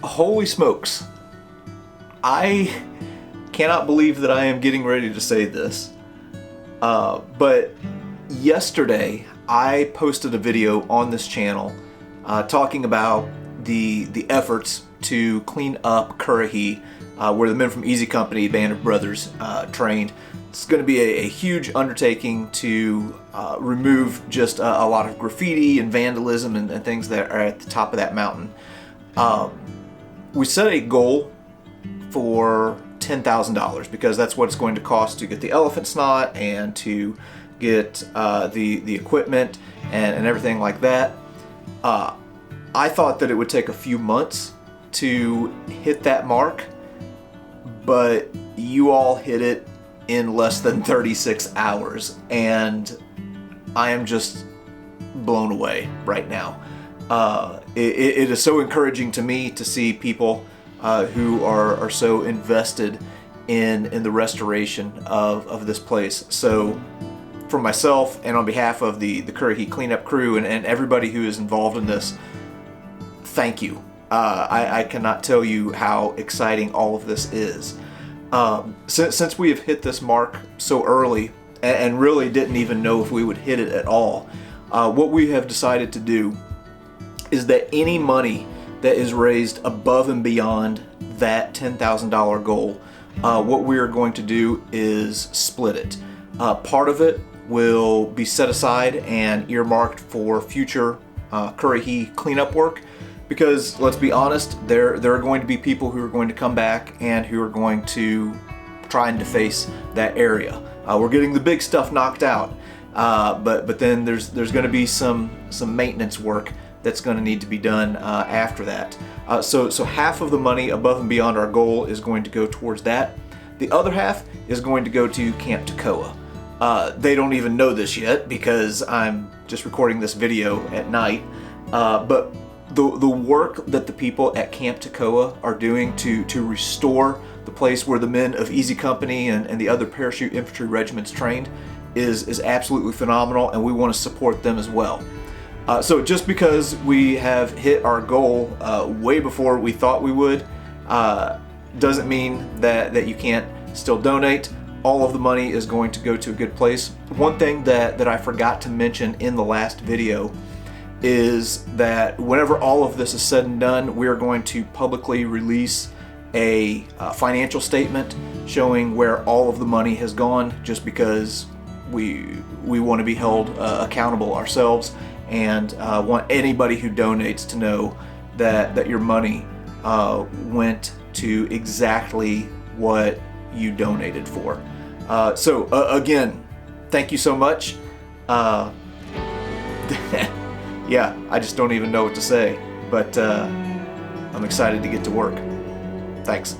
Holy smokes. I cannot believe that I am getting ready to say this. But yesterday I posted a video on this channel talking about the efforts to clean up Currahee, where the men from Easy Company, band of brothers, trained. It's going to be a huge undertaking to remove just a lot of graffiti and vandalism and things that are at the top of that mountain. We set a goal for $10,000 because that's what it's going to cost to get the elephant snot and to get the equipment and everything like that. I thought that it would take a few months to hit that mark, but you all hit it in less than 36 hours, and I am just blown away right now. It is so encouraging to me to see people who are so invested in the restoration of this place. So for myself and on behalf of the Currahee cleanup crew and everybody who is involved in this, thank you. I cannot tell you how exciting all of this is. Since we have hit this mark so early and really didn't even know if we would hit it at all, what we have decided to do is that any money that is raised above and beyond that $10,000 goal, what we are going to do is split it. Part of it will be set aside and earmarked for future Currahee cleanup work, because let's be honest, there are going to be people who are going to come back and who are going to try and deface that area. We're getting the big stuff knocked out, but then there's going to be some maintenance work that's going to need to be done after that. So half of the money above and beyond our goal is going to go towards that. The other half is going to go to Camp Toccoa. They don't even know this yet because I'm just recording this video at night. But the work that the people at Camp Toccoa are doing to restore the place where the men of Easy Company and the other parachute infantry regiments trained is absolutely phenomenal, and we want to support them as well. So just because we have hit our goal way before we thought we would, doesn't mean that you can't still donate. All of the money is going to go to a good place. One thing that I forgot to mention in the last video is that whenever all of this is said and done, we are going to publicly release a financial statement showing where all of the money has gone, just because we want to be held accountable ourselves, and want anybody who donates to know that your money went to exactly what you donated for. So again, thank you so much. Yeah, I just don't even know what to say, but I'm excited to get to work. Thanks.